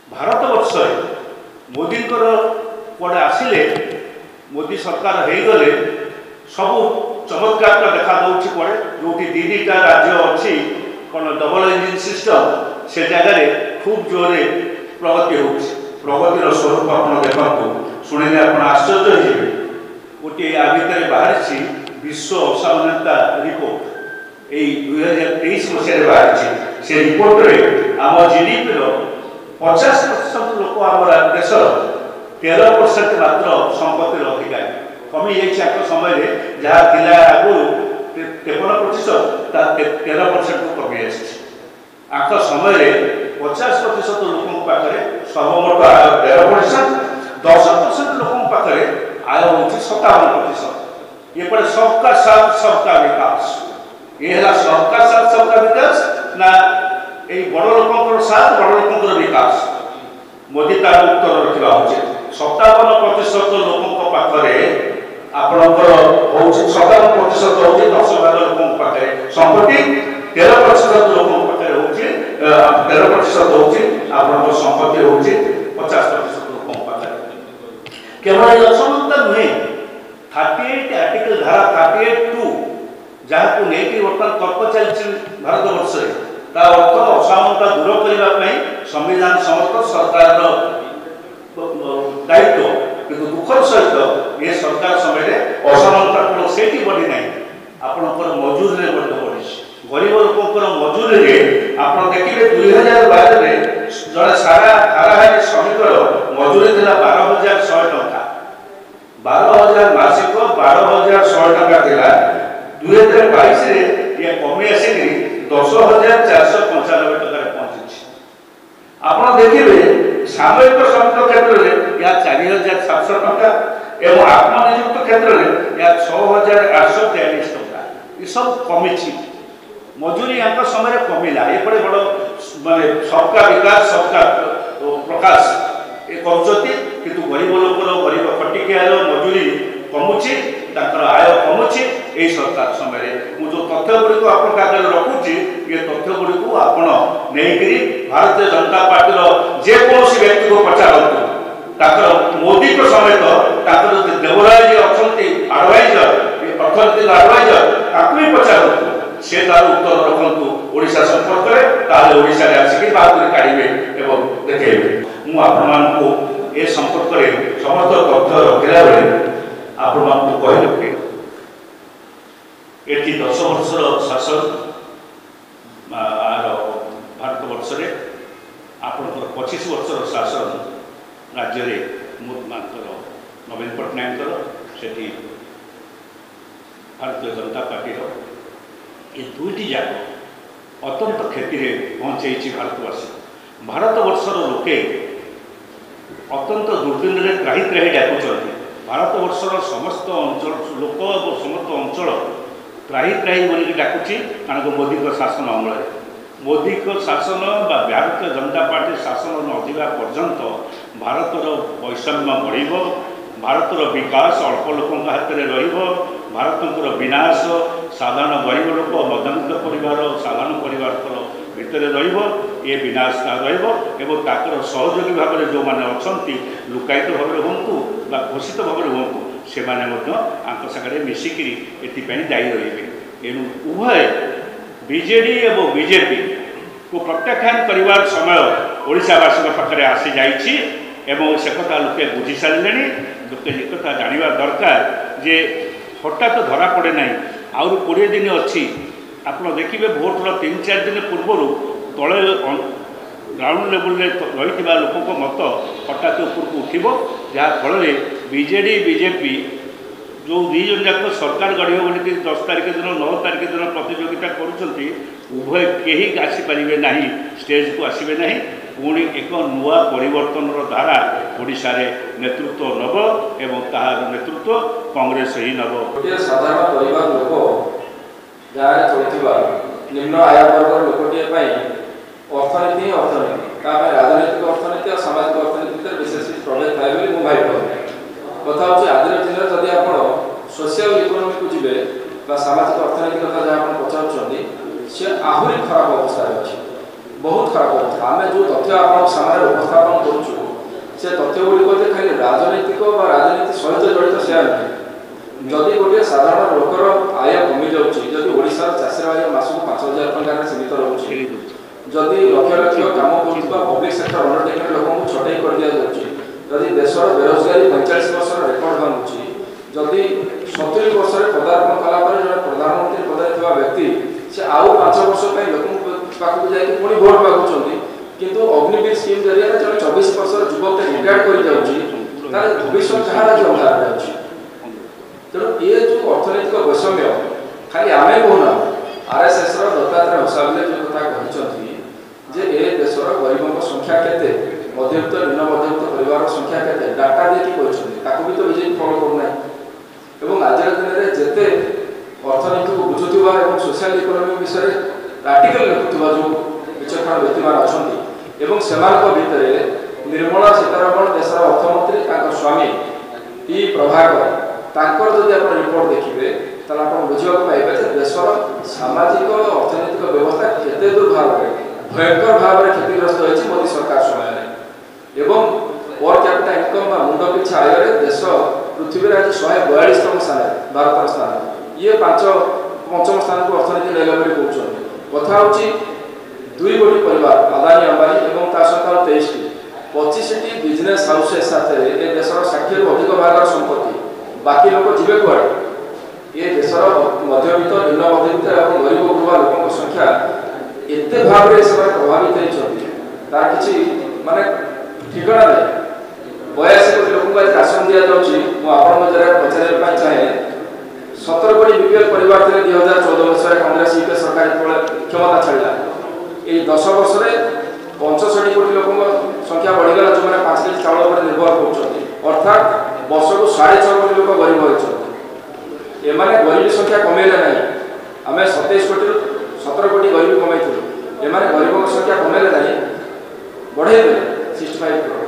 भारतवर्ष मोदी कड़े आसिले मोदी सरकार हो गले सब चमत्कार देखा दूसरी कड़े जो दीटा राज्य अच्छी कौन डबल इंजिन सिस्टम से जगह खूब जोरे प्रगति हो प्रगतिर स्वरूप आप देखो शुणिले आप आश्चर्य हो गोटे या भितर बाहरी विश्व असामान्यता रिपोर्ट यही 2023 मसीह बाहरी से रिपोर्ट रे आम जीडीपी 50% लोक आम देश 13% मात्र संपत्तिर अधिकारी कमी जाइए समय जहाँ थिला आगु 53% 13% कमी आख समय 50% लोक पाखे सर्वमोट आय 13%, 10% लोक पाखे आय हूँ 57%। ये पड़े सबका साथ सबका विकास ये है सबका साथ सबका विकास ना यही बड़ लोक साथ बड़ लोक विकास मोदी तार उत्तर रखा उचित 57% लोक पाखे आपणकर हूँ 57% हूँ 10 भाग लोक पाखे संपत्ति 13% लोक पाखे हूँ 13% हूँ आप संपत्ति हूँ 50% लोक पाखे केवल असमानता नुहे 38 आर्टिकल धारा 38(2) जहाँ को लेकिन बर्तमान तर्क चलती भारतवर्ष ता अर्थ असमानता दूर करने संविधान समस्त सरकार दायित्व किंतु दुखर सहित ये सरकार समय असमानता केवल से बढ़ी ना आपंकर मजूरी बढ़ी गरीब लोकर मजूरी आप देखिए 2012 में जड़े सारा हाराहारी श्रमिकर मजूरी थी 12,100 टंका 12,000 मासिक 12,100 टंका थिला 2022 ये कमी आसिक 10,495 टकर पहुंची आप देखिए सामयिक श्रमिक क्षेत्र में या 4,700 टंका एवं आत्मनियुक्त क्षेत्र में या 6,843 टंका ये सब कमी मजूरी यहाँ समय कमिला एपटे बड़ माने सबका विकास सबका प्रकाश ये कर गरीब लोकर गरीब खटिकियार मजूरी कमुची आय कमुची यही सरकार समय मुझे जो तथ्य गुड़िक आप रखुची ये तथ्य गुड़िक आप नहीं भारतीय जनता पार्टी जेकोसी व्यक्ति को पचारतु मोदी को समेत देवराय जी अच्छा आडवाइजर अर्थनैतिक आडवाइजर ताकू पचारतु से तार उत्तर रखु ओडिशा संपर्क में ओडिशा आसिक बात काढ़े एवं देखेबे मु आपको ए संपर्क में समस्त तथ्य रखला बेले आपको कहले ये 10 वर्षर शासन भारतवर्ष आपंकर 25 वर्षर शासन राज्य में नवीन पट्टनायक से भारतीय जनता पार्टी ये दुईटी जाक अत्यंत क्षति पहुँचे भारतवर्षर लोके अत्यंत दुर्दिन में त्राही त्राही डाकुंट भारतवर्षर समस्त अंचल लोक समस्त अंचल त्राही त्राही बोलिक डाकुची कारण मोदी शासन अमल मोदी शासन भारतीय जनता पार्टी शासन नजिबा पर्यंत भारतर वैषम्य बढ़ भारतर विकास अल्प लोकों हाथ में भारतर विनाश साधारण गरीब लोक मध्यवित्त परिवार साधारण परिवार भितर ये विनाश रर सहयोगी भाव में जो मैंने अच्छा लुकायित भाव में हूँ घोषित भाव में हूँ से सागर मिसिक दायी रे एणु उभय बीजेडी और बीजेपी को प्रत्याख्यान कर समय ओडिशावासी पाखे आसी जाइए एवं से कथा लोके बुझी सारे लोके एक कथा जानवा दरकार जे हठात धरा पड़े ना आउर 20 दिन अच्छी आप देखिए भोटर 3-4 दिन पूर्व तले ग्राउंड लेवल रही लोक मत हठात उपरको उठब जहाँफल बीजेडी बीजेपी जो दुईजन जाक सरकार गढ़ बोली 10 तारिख दिन 9 तारिख दिन प्रतियोगिता करुँच उभय कहीं आसीपारे ना स्टेज को आसबे ना पुणी एक नुआ परिवर्तन धारा ओडिशा रे नेतृत्व नब एवं तार नेतृत्व कांग्रेस ही नब गोटे साधारण परिवार लोक गाँव में चलुवा निम्न आय वर्ग लोकटे अर्थनीति अर्थनीति राजनैतिक अर्थनीति और सामाजिक अर्थनीति भर विशेष प्रभेद थाए बोली मुझे भाई कथा हूँ आज दिन में जदि आप सोशल इकोनोमी को जी सामाजिक अर्थनीति कथा जहाँ आप पचार सी आहरी खराब अवस्था अच्छी बहुत खराब अवस्था आम जो तथ्य आप सामने उपस्थापन करूँ से तथ्य गुड़िक खाली राजनैतिक राजनीति सहित जड़ित से नुहे जदि गोटे साधारण लोकर आय कमी जाशार चाषी भाई मासक 5,000 टकर सीमित रोचे जदि लक्ष लक्ष कम कर पब्लिक सेक्टर अंडरटेकिंग लोक छटई कर दि जाऊँगी जदि देशर बेरोजगारी 45 वर्ष रेकर्ड भांगुची जदि 70 वर्ष पदार्पण कलापर जो प्रधानमंत्री पदे व्यक्ति से आउ 5 वर्ष लोक पाखक जाकि पुणी भोट मागुंट किंतु अग्निवीर स्कीम जरिए जो 24 वर्ष युवक रिटायर्ड कर भविष्य जहाँ अंधार जाऊँगी तेणु ये जो अर्थनैतिक वैषम्य खाली आम कहूना आरएसएस दत्तात्रेय होसाबले जो कथा कहते जे ए देशर गरीबों संख्या केते मध्यवित्त निम्न मध्यवित्त परिवार संख्या केते डाटा देखिए कहते भी तो बीजेपी फॉलो करना एवं आज दिन में जिते अर्थनीति को बुझुवा और सोशल इकोनॉमी विषय आर्टिकल लिखुवा जो विचक्षण व्यक्ति मान अच्छा भितर निर्मला सीतारमण देशर अर्थमंत्री स्वामी पी प्रभाकर तांकर जदि आप रिपोर्ट देखिए ताला आप बुझा पाइबे देशर सामाजिक अर्थनैतिक व्यवस्था केते दूर भाव भयंकर भाव में क्षतिग्रस्त होती मोदी सरकार समय एवं पर कैपिटा इनकम मुंड पिछा आय देश पृथ्वी आज 142तम स्थान भारत स्थान ये 5म स्थान को अर्थनीति नेला कहते कथा हूँ 2 कोटी परिवार अदानी अंबानी और सहित 23 बिजनेस हाउसेस साथ ए देशर 60 रु अधिक भाग संपत्ति बाकी लोग जीवे कड़े ये देशर मध्यवित्त निम्न मध्यवित्त और गरीब गुरुवा लोक संख्या एत भाव में से प्रभावित होती तार किसी माने ठिकाना नहीं 82 कोटी लोक राशन दि जाऊँगी मुझे पचार चाहे 17 कोटी बीपीएल परिवार थे 2014 वर्ष कांग्रेस यूपीए सरकार क्षमता छाड़ा ये 10 वर्ष में 65 कोटी लोक संख्या बढ़ीगला जो मैंने 5 केजी चाउल पर निर्भर कर अर्थात वर्ष को 6.5 कोटी लोक गरीब होती गरीबी संख्या कमेले ना आम 27 कोटी 17 कोटी गरीबी कमाई एम गरीबों संख्या कमेले ना बढ़े 65 करोड़